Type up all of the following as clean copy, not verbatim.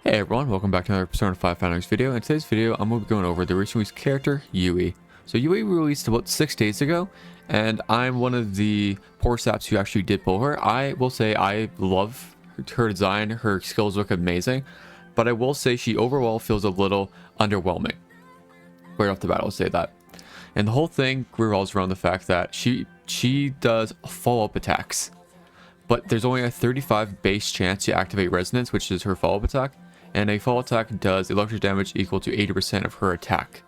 Hey everyone, welcome back to another Persona 5 Founders video. In today's video, I'm going to be going over the recent released character, Yui. So Yui released about 6 days ago, and I'm one of the poor saps who actually did pull her. I will say I love her design, her skills look amazing, but I will say she overall feels a little underwhelming. Right off the bat, I'll say that. And the whole thing revolves around the fact that she does follow-up attacks. But there's only a 35 base chance to activate Resonance, which is her follow-up attack. And a follow attack does electric damage equal to 80% of her attack.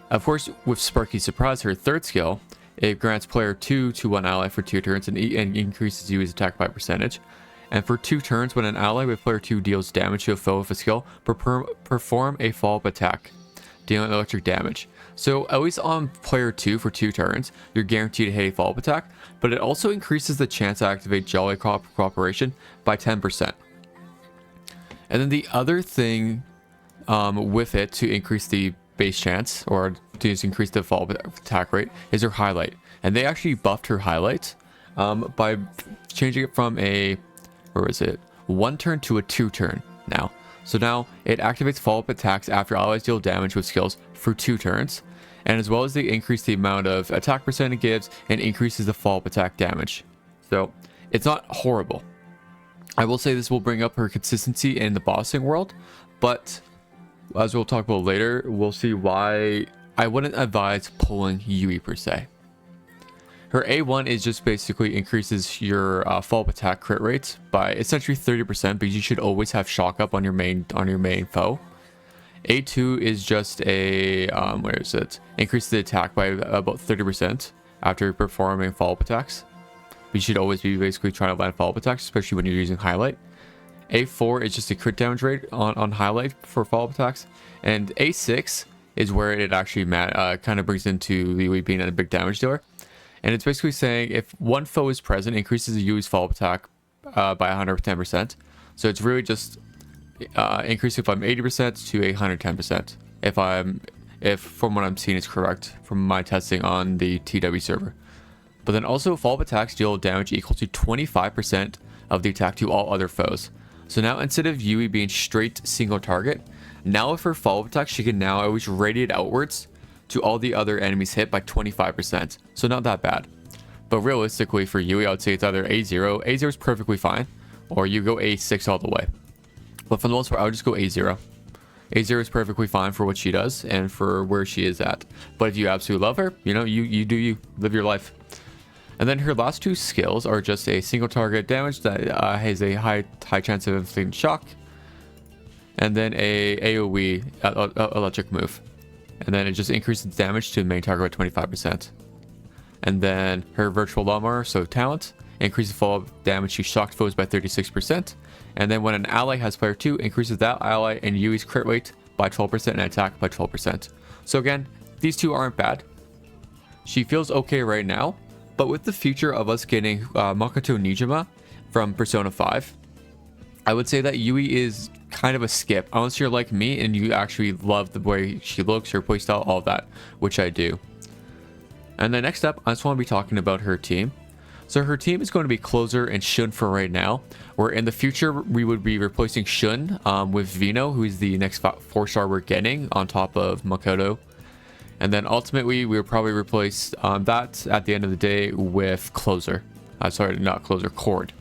Of course, with Sparky Surprise, her third skill, it grants player 2 to one ally for 2 turns and increases Yui's attack by percentage. And for 2 turns, when an ally with player 2 deals damage to a foe with a skill, perform a follow-up attack, dealing electric damage. So at least on player 2 for 2 turns, you're guaranteed to hit a follow-up attack, but it also increases the chance to activate Jolly Cooperation by 10%. And then the other thing with it to increase the base chance, or to just increase the follow-up attack rate, is her highlight. And they actually buffed her highlight by changing it from a, 1 turn to a 2 turn now. So now it activates follow-up attacks after allies deal damage with skills for 2 turns. And as well as they increase the amount of attack percent it gives and increases the follow-up attack damage. So it's not horrible. I will say this will bring up her consistency in the bossing world, but as we'll talk about later, we'll see why I wouldn't advise pulling Yui per se. Her A1 is just basically increases your follow-up attack crit rates by essentially 30%, because you should always have shock up on your main foe. A2 is just a increases the attack by about 30% after performing follow-up attacks. You should always be basically trying to land follow-up attacks, especially when you're using highlight. A4 is just a crit damage rate on highlight for follow-up attacks. And A6 is where it actually kind of brings into Yui being a big damage dealer. And it's basically saying if one foe is present, increases the Yui's follow-up attack by 110%. So it's really just increasing from 80% to 110%. If from what I'm seeing is correct from my testing on the TW server. But then also follow-up attacks deal damage equal to 25% of the attack to all other foes. So now instead of Yui being straight single target, now with her follow-up attack, she can now always radiate outwards to all the other enemies hit by 25%. So not that bad. But realistically for Yui, I would say it's either A0. A0 is perfectly fine, or you go A6 all the way. But for the most part, I would just go A0. A0 is perfectly fine for what she does and for where she is at. But if you absolutely love her, you know, you do you. Live your life. And then her last 2 skills are just a single target damage that has a high chance of inflicting shock, and then a AoE electric move, and then it just increases damage to the main target by 25%. And then her virtual lawnmower, so talent, increases follow-up damage to shocked foes by 36%. And then when an ally has player 2, increases that ally and Yui's crit rate by 12% and attack by 12%. So again, these 2 aren't bad. She feels okay right now. But with the future of us getting Makoto Nijima from Persona 5, I would say that Yui is kind of a skip, unless you're like me and you actually love the way she looks, her playstyle, all of that, which I do. And then next up, I just want to be talking about her team. So her team is going to be Closer and Shun for right now, where in the future we would be replacing Shun with Vino, who is the next 4-star we're getting on top of Makoto. And then ultimately, we would probably replace that at the end of the day with Closer. Sorry, not Closer, Cord.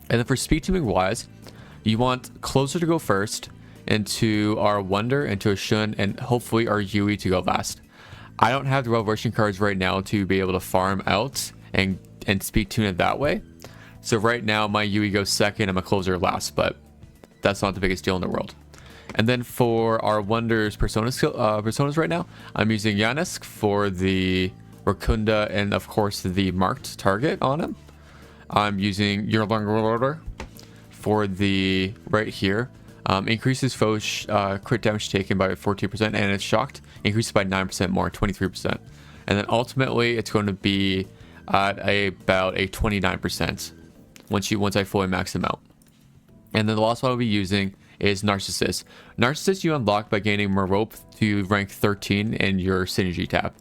And then for speed teaming wise, you want Closer to go first, into our Wonder, into a Shun, and hopefully our Yui to go last. I don't have the Revelation cards right now to be able to farm out and speed tune it that way. So right now, my Yui goes second and my Closer last, but that's not the biggest deal in the world. And then for our Wonders personas right now, I'm using Yanis for the Rakunda and of course the marked target on him. I'm using Yurlangorder for the right here. Increases foes crit damage taken by 14% and it's shocked. Increases by 9% more, 23%. And then ultimately it's going to be at about a 29% once I fully max them out. And then the last one I'll be using is Narcissus. Narcissus you unlock by gaining Merope to rank 13 in your synergy tab.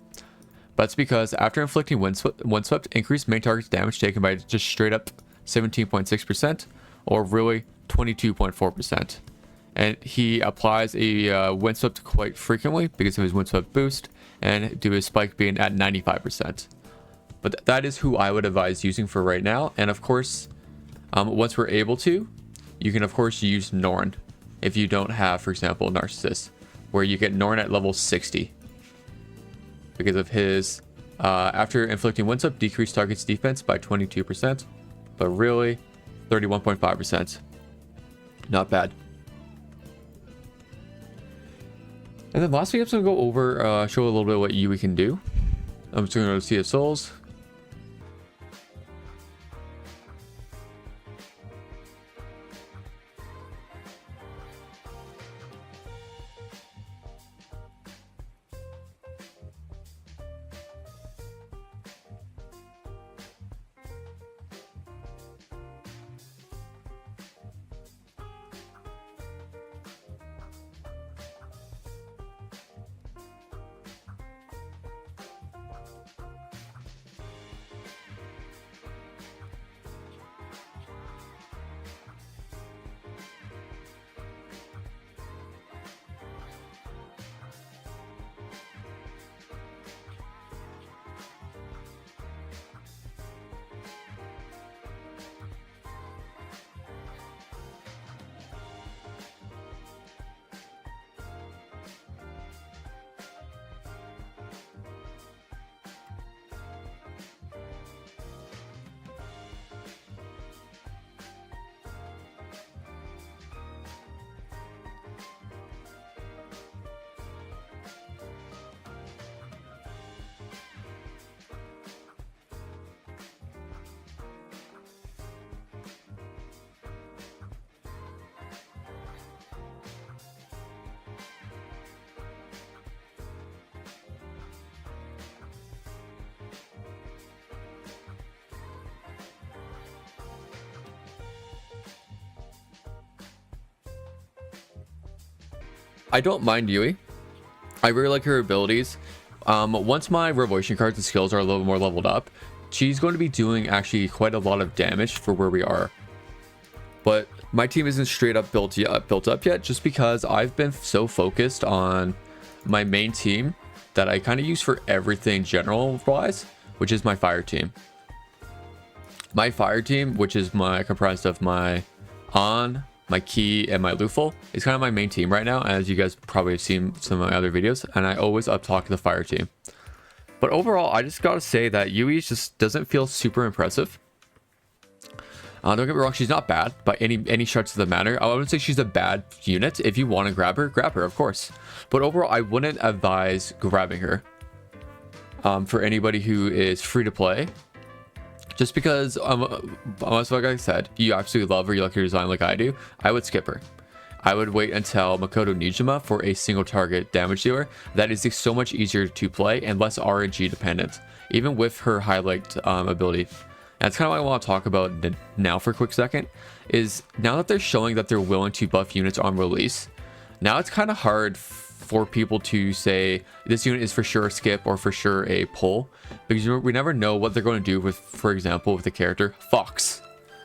But it's because after inflicting Windswept, increased main target's damage taken by just straight up 17.6%, or really 22.4%. And he applies a wind swept quite frequently because of his wind swept boost and due to his spike being at 95%. But that is who I would advise using for right now. And of course, once we're able to, you can of course use Norn if you don't have, for example, Narcissus, where you get Norn at level 60 because of his after inflicting wind swept, decreased target's defense by 22%, but really 31.5%. Not bad. And then lastly, I'm just going to go over, show a little bit what Yui can do. I'm just going to go to Sea of Souls. I don't mind Yui. I really like her abilities. Once my Revolution cards and skills are a little more leveled up, she's going to be doing actually quite a lot of damage for where we are. But my team isn't straight up built up yet, just because I've been so focused on my main team that I kind of use for everything general wise, which is my fire team. My fire team, which is comprised of my On, my Key, and my Luful, is kind of my main team right now, as you guys probably have seen some of my other videos, and I always up-talk the fire team. But overall, I just gotta say that Yui just doesn't feel super impressive. Don't get me wrong, she's not bad by any stretch of the matter. I wouldn't say she's a bad unit. If you want to grab her, of course. But overall, I wouldn't advise grabbing her for anybody who is free to play. Just because, unless, like I said, you absolutely love her, you like her design like I do, I would skip her. I would wait until Makoto Nijima for a single target damage dealer. That is so much easier to play and less RNG dependent, even with her highlight ability. And that's kind of what I want to talk about now for a quick second, is now that they're showing that they're willing to buff units on release, now it's kind of hard for people to say this unit is for sure a skip or for sure a pull, because we never know what they're going to do with, for example, with the character Fox.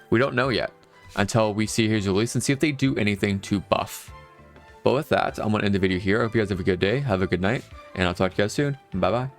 We don't know yet until we see his release and see if they do anything to buff. But with that, I'm going to end the video here. I hope you guys have a good day, have a good night, and I'll talk to you guys soon. Bye bye.